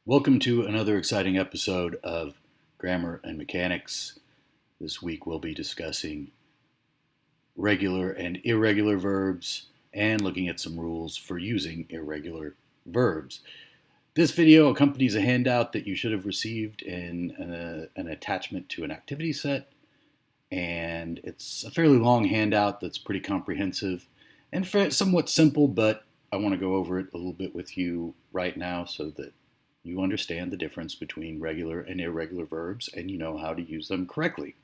Welcome to another exciting episode of Grammar and Mechanics. This week we'll be discussing regular and irregular verbs and looking at some rules for using irregular verbs. This video accompanies a handout that you should have received in an attachment to an activity set, and it's a fairly long handout that's pretty comprehensive and somewhat simple, but I want to go over it a little bit with you right now so that you understand the difference between regular and irregular verbs and you know how to use them correctly.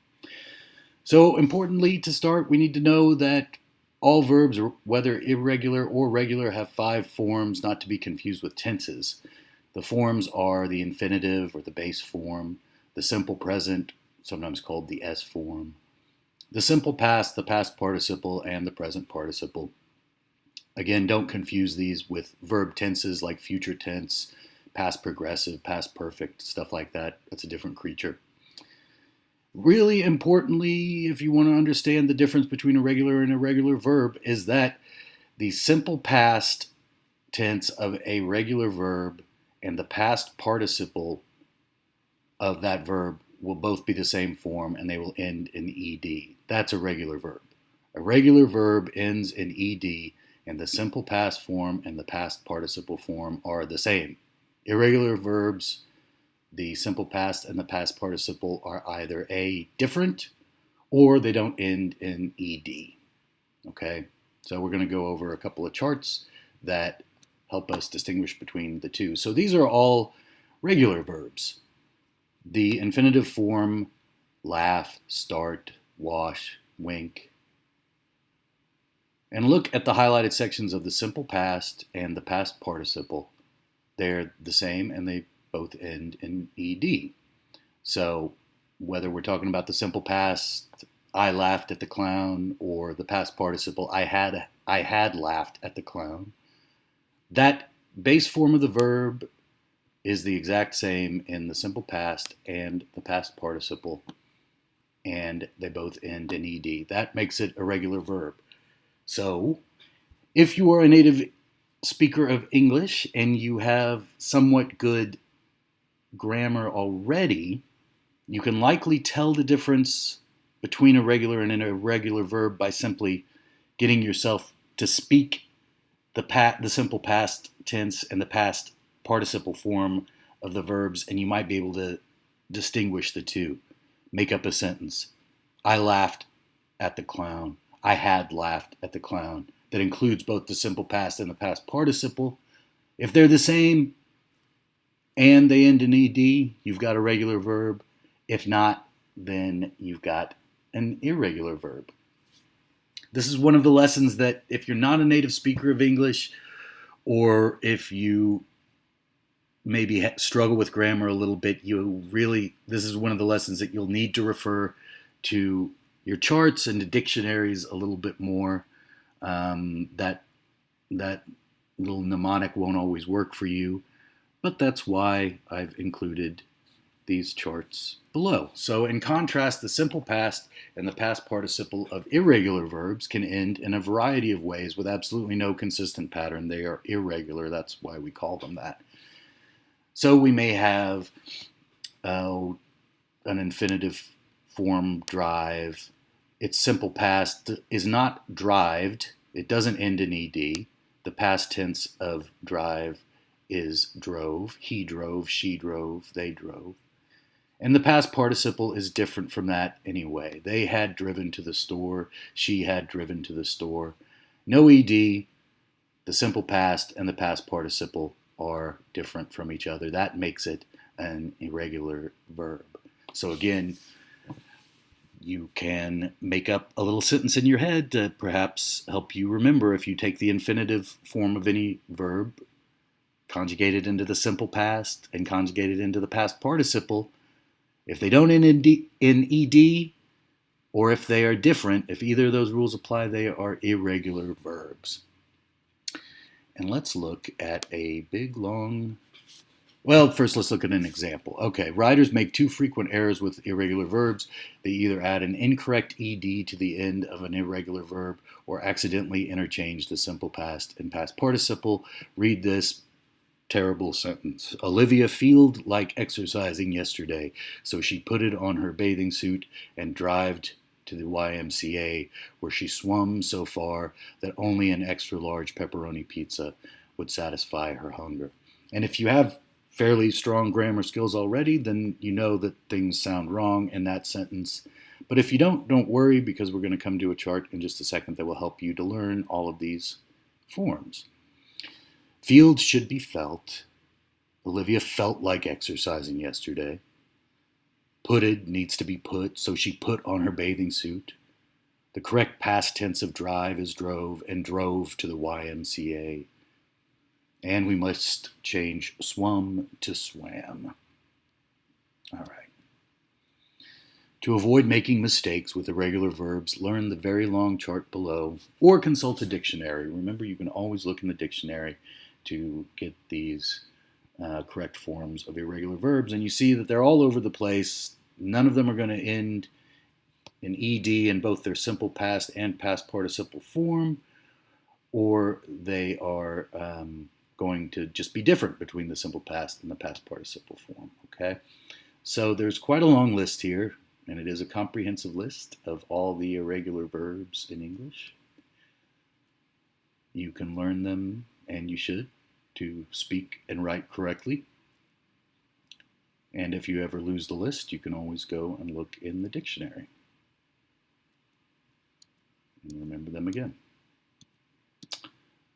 So importantly, to start, we need to know that all verbs, whether irregular or regular, have 5 forms, not to be confused with tenses. The forms are the infinitive or the base form, the simple present, sometimes called the S form, the simple past, the past participle, and the present participle. Again, don't confuse these with verb tenses like future tense, past progressive, past perfect, stuff like that. That's a different creature. Really importantly, if you want to understand the difference between a regular and irregular verb, is that the simple past tense of a regular verb and the past participle of that verb will both be the same form and they will end in ed. That's a regular verb. A regular verb ends in ed, and the simple past form and the past participle form are the same. Irregular verbs, the simple past and the past participle, are either A, different, or they don't end in ed. Okay, so we're going to go over a couple of charts that help us distinguish between the two. So these are all regular verbs. The infinitive form, laugh, start, wash, wink. And look at the highlighted sections of the simple past and the past participle. They're the same and they both end in ed. So whether we're talking about the simple past, I laughed at the clown, or the past participle, I had laughed at the clown, that base form of the verb is the exact same in the simple past and the past participle, and they both end in ed. That makes it a regular verb. So if you are a native speaker of English and you have somewhat good grammar already, you can likely tell the difference between a regular and an irregular verb by simply getting yourself to speak the simple past tense and the past participle form of the verbs, and you might be able to distinguish the two. Make up a sentence. I laughed at the clown. I had laughed at the clown. That includes both the simple past and the past participle. If they're the same and they end in ed, you've got a regular verb. If not, then you've got an irregular verb. This is one of the lessons that if you're not a native speaker of English, or if you maybe struggle with grammar a little bit, this is one of the lessons that you'll need to refer to your charts and to dictionaries a little bit more. That little mnemonic won't always work for you, but that's why I've included these charts below. So in contrast, the simple past and the past participle of irregular verbs can end in a variety of ways with absolutely no consistent pattern. They are irregular. That's why we call them that. So we may have an infinitive form, drive. Its simple past is not drived. It doesn't end in ed. The past tense of drive is drove. He drove, she drove, they drove. And the past participle is different from that anyway. They had driven to the store. She had driven to the store. No ed. The simple past and the past participle are different from each other. That makes it an irregular verb. So again, you can make up a little sentence in your head to perhaps help you remember. If you take the infinitive form of any verb, conjugate it into the simple past, and conjugate it into the past participle, if they don't end in ed, or if they are different, if either of those rules apply, they are irregular verbs. And let's look at a big, long... Well, first let's look at an example. Okay, writers make 2 frequent errors with irregular verbs. They either add an incorrect ed to the end of an irregular verb or accidentally interchange the simple past and past participle. Read this terrible sentence. Olivia feeled like exercising yesterday, so she put it on her bathing suit and drived to the YMCA, where she swum so far that only an extra large pepperoni pizza would satisfy her hunger. And if you have fairly strong grammar skills already, then you know that things sound wrong in that sentence. But if you don't worry, because we're going to come to a chart in just a second that will help you to learn all of these forms. Field should be felt. Olivia felt like exercising yesterday. Putted needs to be put, so she put on her bathing suit. The correct past tense of drive is drove, and drove to the YMCA. And we must change swum to swam. All right. To avoid making mistakes with irregular verbs, learn the very long chart below or consult a dictionary. Remember, you can always look in the dictionary to get these correct forms of irregular verbs. And you see that they're all over the place. None of them are going to end in ed in both their simple past and past participle form, or they are going to just be different between the simple past and the past participle form. Okay, so there's quite a long list here, and it is a comprehensive list of all the irregular verbs in English. You can learn them, and you should, to speak and write correctly. And if you ever lose the list, you can always go and look in the dictionary and remember them again.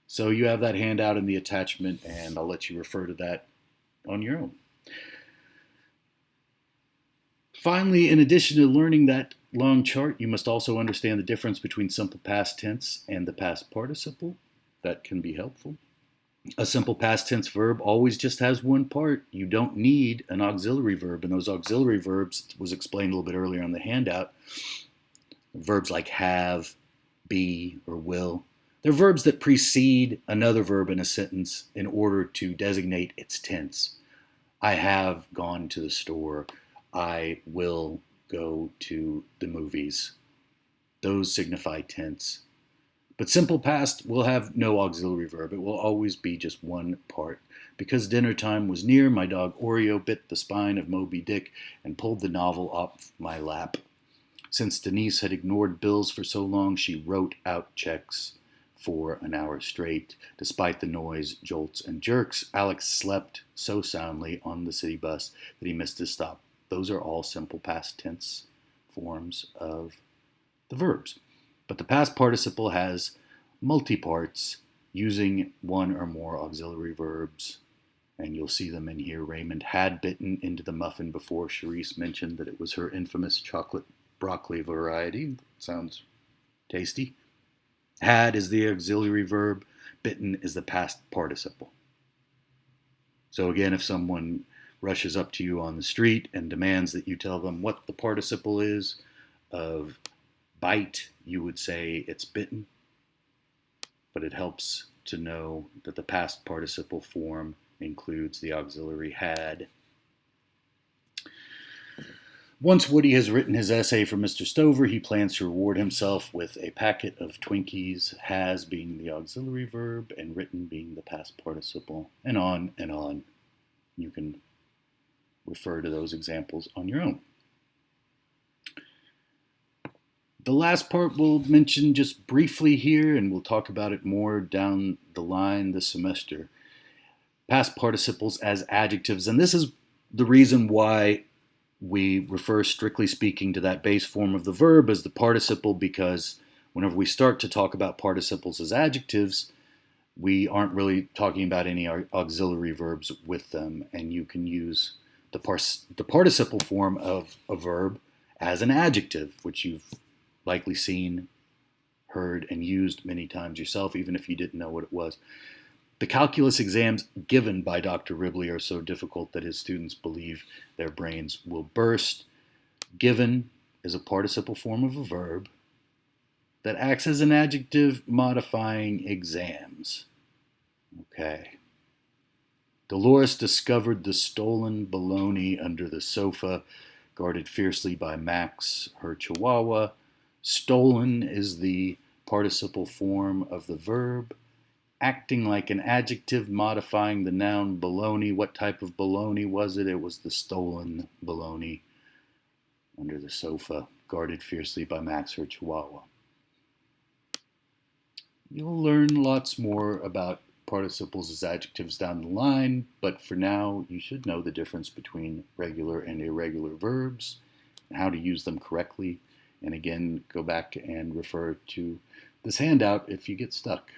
So you have that handout in the attachment, and I'll let you refer to that on your own. Finally, in addition to learning that long chart, you must also understand the difference between simple past tense and the past participle. That can be helpful. A simple past tense verb always just has one part. You don't need an auxiliary verb, and those auxiliary verbs was explained a little bit earlier on the handout. Verbs like have, be, or will. They're verbs that precede another verb in a sentence in order to designate its tense. I have gone to the store. I will go to the movies. Those signify tense. But simple past will have no auxiliary verb. It will always be just one part. Because dinner time was near, my dog Oreo bit the spine of Moby Dick and pulled the novel off my lap. Since Denise had ignored bills for so long, she wrote out checks for an hour straight. Despite the noise, jolts, and jerks, Alex slept so soundly on the city bus that he missed his stop. Those are all simple past tense forms of the verbs. But the past participle has multi-parts using one or more auxiliary verbs. And you'll see them in here. Raymond had bitten into the muffin before. Charisse mentioned that it was her infamous chocolate broccoli variety. Sounds tasty. Had is the auxiliary verb. Bitten is the past participle. So again, if someone rushes up to you on the street and demands that you tell them what the participle is of bite, you would say it's bitten. But it helps to know that the past participle form includes the auxiliary had. Once Woody has written his essay for Mr. Stover, he plans to reward himself with a packet of Twinkies, has being the auxiliary verb and written being the past participle, and on and on. You can refer to those examples on your own. The last part we'll mention just briefly here, and we'll talk about it more down the line this semester. Past participles as adjectives, and this is the reason why we refer, strictly speaking, to that base form of the verb as the participle, because whenever we start to talk about participles as adjectives, we aren't really talking about any auxiliary verbs with them, and you can use the participle form of a verb as an adjective, which you've likely seen, heard, and used many times yourself, even if you didn't know what it was. The calculus exams given by Dr. Ribley are so difficult that his students believe their brains will burst. Given is a participle form of a verb that acts as an adjective modifying exams. Okay. Dolores discovered the stolen bologna under the sofa, guarded fiercely by Max, her chihuahua. Stolen is the participle form of the verb, acting like an adjective modifying the noun baloney. What type of baloney was it? It was the stolen baloney under the sofa, guarded fiercely by Max her Chihuahua. You'll learn lots more about participles as adjectives down the line, but for now you should know the difference between regular and irregular verbs and how to use them correctly. And again, go back and refer to this handout if you get stuck.